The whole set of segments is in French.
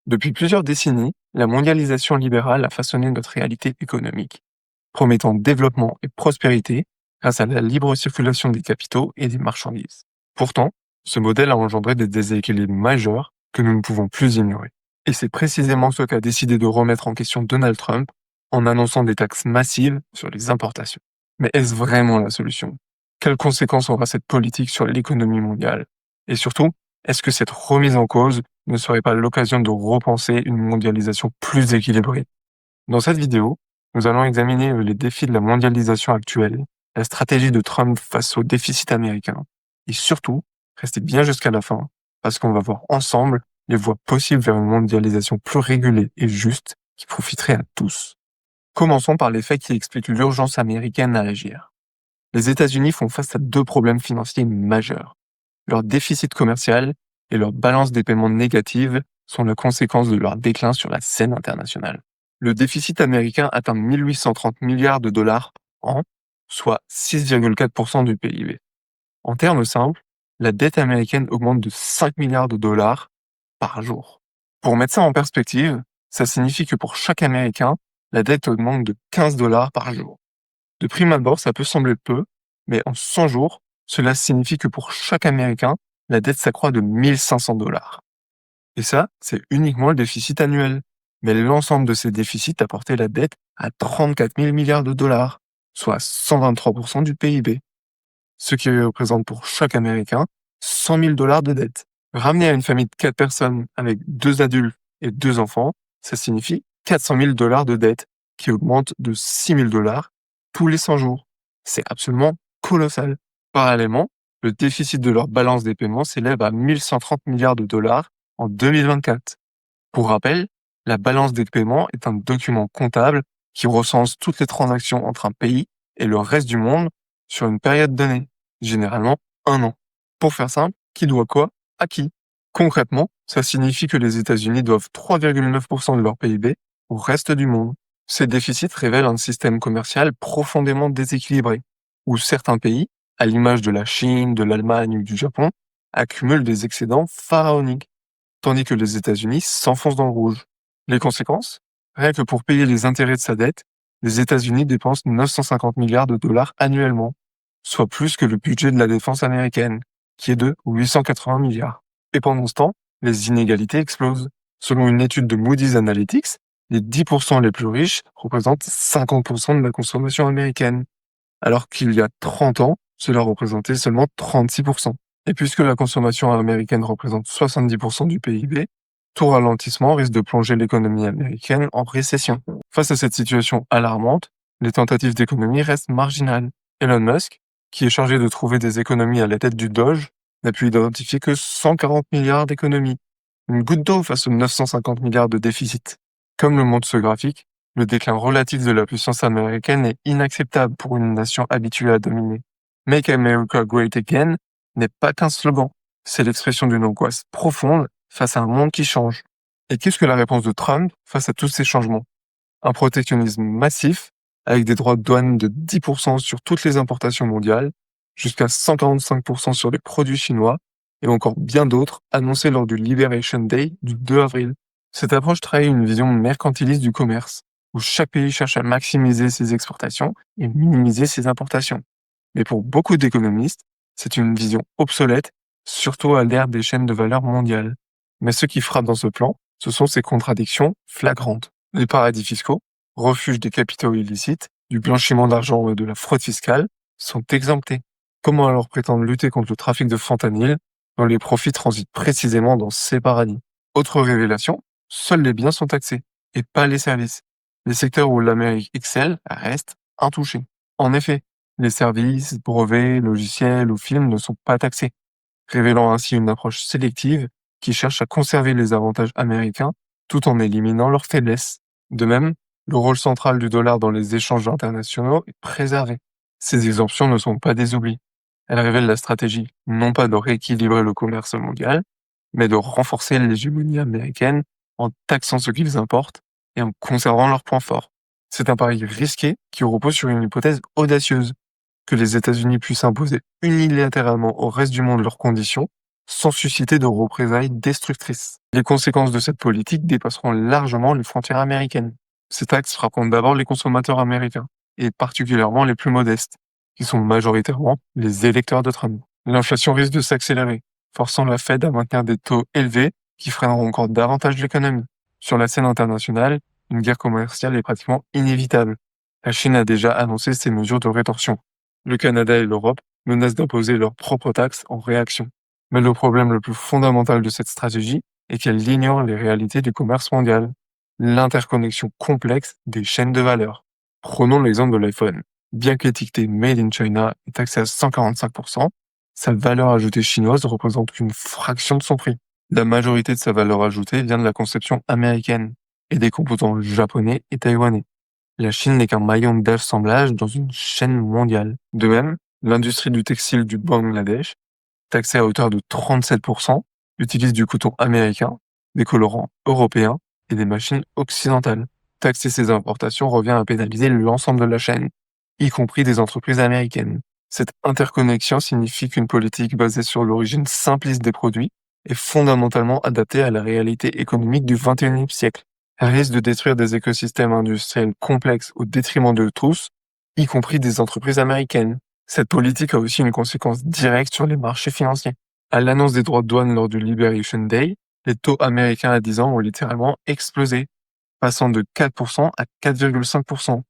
Depuis plusieurs décennies, la mondialisation libérale a façonné notre réalité économique, promettant développement et prospérité grâce à la libre circulation des capitaux et des marchandises. Pourtant, ce modèle a engendré des déséquilibres majeurs que nous ne pouvons plus ignorer. Et c'est précisément ce qu'a décidé de remettre en question Donald Trump en annonçant des taxes massives sur les importations. Mais est-ce vraiment la solution? Quelles conséquences aura cette politique sur l'économie mondiale? Et surtout, est-ce que cette remise en cause ne serait pas l'occasion de repenser une mondialisation plus équilibrée? Dans cette vidéo, nous allons examiner les défis de la mondialisation actuelle, la stratégie de Trump face au déficit américain, et surtout, restez bien jusqu'à la fin, parce qu'on va voir ensemble les voies possibles vers une mondialisation plus régulée et juste qui profiterait à tous. Commençons par les faits qui expliquent l'urgence américaine à agir. Les États-Unis font face à deux problèmes financiers majeurs. Leur déficit commercial et leur balance des paiements négative sont la conséquence de leur déclin sur la scène internationale. Le déficit américain atteint 1830 milliards de dollars par an, soit 6,4% du PIB. En termes simples, la dette américaine augmente de 5 milliards de dollars par jour. Pour mettre ça en perspective, ça signifie que pour chaque Américain, la dette augmente de 15 dollars par jour. De prime abord, ça peut sembler peu, mais en 100 jours, cela signifie que pour chaque Américain, la dette s'accroît de 1500 dollars. Et ça, c'est uniquement le déficit annuel. Mais l'ensemble de ces déficits a porté la dette à 34 000 milliards de dollars, soit 123% du PIB. Ce qui représente pour chaque Américain 100 000 dollars de dette. Ramené à une famille de 4 personnes avec 2 adultes et 2 enfants, ça signifie 400 000 dollars de dette qui augmente de 6 000 dollars tous les 100 jours. C'est absolument colossal. Parallèlement, le déficit de leur balance des paiements s'élève à 1130 milliards de dollars en 2024. Pour rappel, la balance des paiements est un document comptable qui recense toutes les transactions entre un pays et le reste du monde sur une période donnée, généralement 1 an. Pour faire simple, qui doit quoi à qui? Concrètement, ça signifie que les États-Unis doivent 3,9% de leur PIB au reste du monde. Ces déficits révèlent un système commercial profondément déséquilibré, où certains pays, à l'image de la Chine, de l'Allemagne ou du Japon, accumulent des excédents pharaoniques, tandis que les États-Unis s'enfoncent dans le rouge. Les conséquences? Rien que pour payer les intérêts de sa dette, les États-Unis dépensent 950 milliards de dollars annuellement, soit plus que le budget de la défense américaine, qui est de 880 milliards. Et pendant ce temps, les inégalités explosent. Selon une étude de Moody's Analytics, les 10% les plus riches représentent 50% de la consommation américaine, alors qu'il y a 30 ans, cela représentait seulement 36%. Et puisque la consommation américaine représente 70% du PIB, tout ralentissement risque de plonger l'économie américaine en récession. Face à cette situation alarmante, les tentatives d'économie restent marginales. Elon Musk, qui est chargé de trouver des économies à la tête du Doge, n'a pu identifier que 140 milliards d'économies. Une goutte d'eau face aux 950 milliards de déficit. Comme le montre ce graphique, le déclin relatif de la puissance américaine est inacceptable pour une nation habituée à dominer. Make America Great Again n'est pas qu'un slogan, c'est l'expression d'une angoisse profonde face à un monde qui change. Et qu'est-ce que la réponse de Trump face à tous ces changements? Un protectionnisme massif, avec des droits de douane de 10% sur toutes les importations mondiales, jusqu'à 145% sur les produits chinois, et encore bien d'autres annoncés lors du Liberation Day du 2 avril. Cette approche trahit une vision mercantiliste du commerce, où chaque pays cherche à maximiser ses exportations et minimiser ses importations. Mais pour beaucoup d'économistes, c'est une vision obsolète, surtout à l'ère des chaînes de valeur mondiales. Mais ce qui frappe dans ce plan, ce sont ces contradictions flagrantes. Les paradis fiscaux, refuges des capitaux illicites, du blanchiment d'argent et de la fraude fiscale, sont exemptés. Comment alors prétendre lutter contre le trafic de fentanyl dont les profits transitent précisément dans ces paradis? Autre révélation, seuls les biens sont taxés, et pas les services. Les secteurs où l'Amérique excelle restent intouchés. En effet, les services, brevets, logiciels ou films ne sont pas taxés, révélant ainsi une approche sélective qui cherche à conserver les avantages américains tout en éliminant leurs faiblesses. De même, le rôle central du dollar dans les échanges internationaux est préservé. Ces exemptions ne sont pas des oublis. Elles révèlent la stratégie non pas de rééquilibrer le commerce mondial, mais de renforcer l'hégémonie américaine en taxant ce qu'ils importent et en conservant leurs points forts. C'est un pari risqué qui repose sur une hypothèse audacieuse, que les États-Unis puissent imposer unilatéralement au reste du monde leurs conditions sans susciter de représailles destructrices. Les conséquences de cette politique dépasseront largement les frontières américaines. Ces taxes frapperont d'abord les consommateurs américains, et particulièrement les plus modestes, qui sont majoritairement les électeurs de Trump. L'inflation risque de s'accélérer, forçant la Fed à maintenir des taux élevés qui freineront encore davantage l'économie. Sur la scène internationale, une guerre commerciale est pratiquement inévitable. La Chine a déjà annoncé ses mesures de rétorsion. Le Canada et l'Europe menacent d'imposer leurs propres taxes en réaction. Mais le problème le plus fondamental de cette stratégie est qu'elle ignore les réalités du commerce mondial, l'interconnexion complexe des chaînes de valeur. Prenons l'exemple de l'iPhone. Bien qu'étiqueté Made in China et taxé à 145%, sa valeur ajoutée chinoise représente qu'une fraction de son prix. La majorité de sa valeur ajoutée vient de la conception américaine et des composants japonais et taïwanais. La Chine n'est qu'un maillon d'assemblage dans une chaîne mondiale. De même, l'industrie du textile du Bangladesh, taxée à hauteur de 37%, utilise du coton américain, des colorants européens et des machines occidentales. Taxer ces importations revient à pénaliser l'ensemble de la chaîne, y compris des entreprises américaines. Cette interconnexion signifie qu'une politique basée sur l'origine simpliste des produits est fondamentalement adaptée à la réalité économique du XXIe siècle. Elle risque de détruire des écosystèmes industriels complexes au détriment de tous, y compris des entreprises américaines. Cette politique a aussi une conséquence directe sur les marchés financiers. À l'annonce des droits de douane lors du Liberation Day, les taux américains à 10 ans ont littéralement explosé, passant de 4% à 4,5%,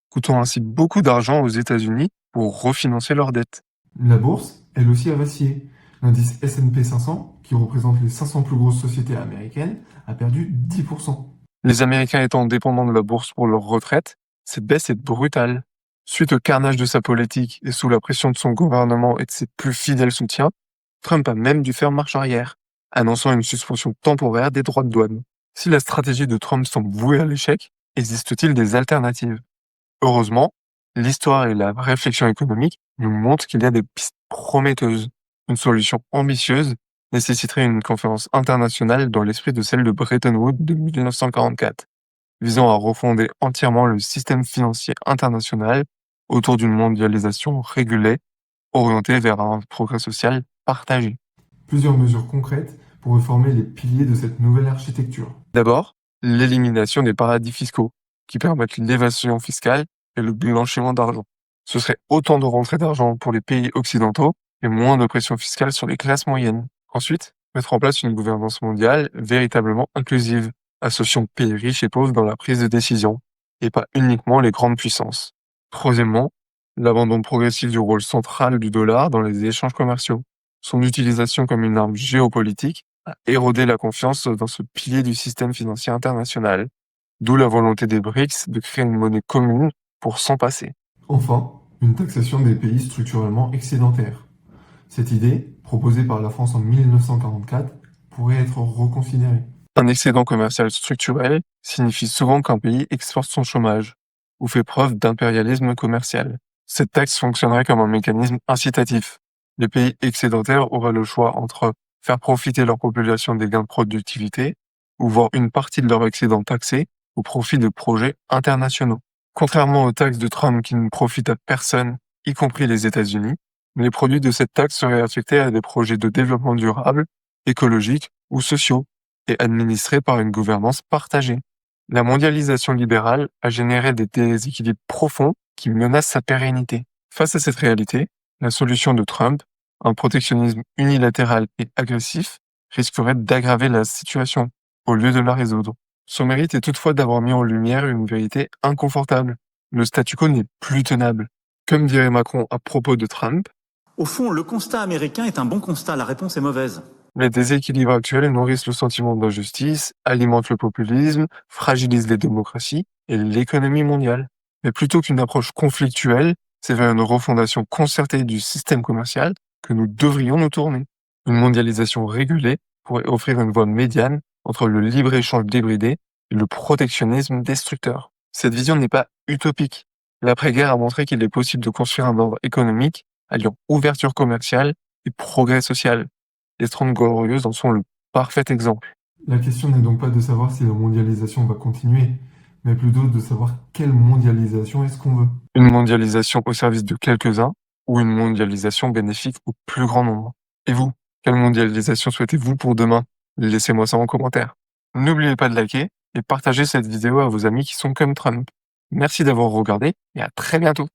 coûtant ainsi beaucoup d'argent aux États-Unis pour refinancer leurs dettes. La bourse, elle aussi, a vacillé. L'indice S&P 500, qui représente les 500 plus grosses sociétés américaines, a perdu 10%. Les Américains étant dépendants de la bourse pour leur retraite, cette baisse est brutale. Suite au carnage de sa politique et sous la pression de son gouvernement et de ses plus fidèles soutiens, Trump a même dû faire marche arrière, annonçant une suspension temporaire des droits de douane. Si la stratégie de Trump semble vouée à l'échec, existe-t-il des alternatives? Heureusement, l'histoire et la réflexion économique nous montrent qu'il y a des pistes prometteuses. Une solution ambitieuse nécessiterait une conférence internationale dans l'esprit de celle de Bretton Woods de 1944, visant à refonder entièrement le système financier international autour d'une mondialisation régulée, orientée vers un progrès social partagé. Plusieurs mesures concrètes pour reformer les piliers de cette nouvelle architecture. D'abord, l'élimination des paradis fiscaux, qui permettent l'évasion fiscale et le blanchiment d'argent. Ce serait autant de rentrées d'argent pour les pays occidentaux et moins de pression fiscale sur les classes moyennes. Ensuite, mettre en place une gouvernance mondiale véritablement inclusive, associant pays riches et pauvres dans la prise de décision, et pas uniquement les grandes puissances. Troisièmement, l'abandon progressif du rôle central du dollar dans les échanges commerciaux. Son utilisation comme une arme géopolitique a érodé la confiance dans ce pilier du système financier international, d'où la volonté des BRICS de créer une monnaie commune pour s'en passer. Enfin, une taxation des pays structurellement excédentaires. Cette idée, proposée par la France en 1944, pourrait être reconsidérée. Un excédent commercial structurel signifie souvent qu'un pays exporte son chômage ou fait preuve d'impérialisme commercial. Cette taxe fonctionnerait comme un mécanisme incitatif. Les pays excédentaires auraient le choix entre faire profiter leur population des gains de productivité ou voir une partie de leur excédent taxé au profit de projets internationaux. Contrairement aux taxes de Trump qui ne profitent à personne, y compris les États-Unis, les produits de cette taxe seraient affectés à des projets de développement durable, écologique ou sociaux et administrés par une gouvernance partagée. La mondialisation libérale a généré des déséquilibres profonds qui menacent sa pérennité. Face à cette réalité, la solution de Trump, un protectionnisme unilatéral et agressif, risquerait d'aggraver la situation au lieu de la résoudre. Son mérite est toutefois d'avoir mis en lumière une vérité inconfortable. Le statu quo n'est plus tenable. Comme dirait Macron à propos de Trump, au fond, le constat américain est un bon constat, la réponse est mauvaise. les déséquilibres actuels nourrissent le sentiment d'injustice, alimentent le populisme, fragilisent les démocraties et l'économie mondiale. Mais plutôt qu'une approche conflictuelle, c'est vers une refondation concertée du système commercial que nous devrions nous tourner. Une mondialisation régulée pourrait offrir une voie médiane entre le libre-échange débridé et le protectionnisme destructeur. Cette vision n'est pas utopique. L'après-guerre a montré qu'il est possible de construire un ordre économique alliant ouverture commerciale et progrès social. Les 30 Glorieuses en sont le parfait exemple. La question n'est donc pas de savoir si la mondialisation va continuer, mais plutôt de savoir quelle mondialisation est-ce qu'on veut. Une mondialisation au service de quelques-uns ou une mondialisation bénéfique au plus grand nombre. Et vous, Quelle mondialisation souhaitez-vous pour demain? Laissez-moi ça en commentaire. N'oubliez pas de liker et partager cette vidéo à vos amis qui sont comme Trump. Merci d'avoir regardé et à très bientôt.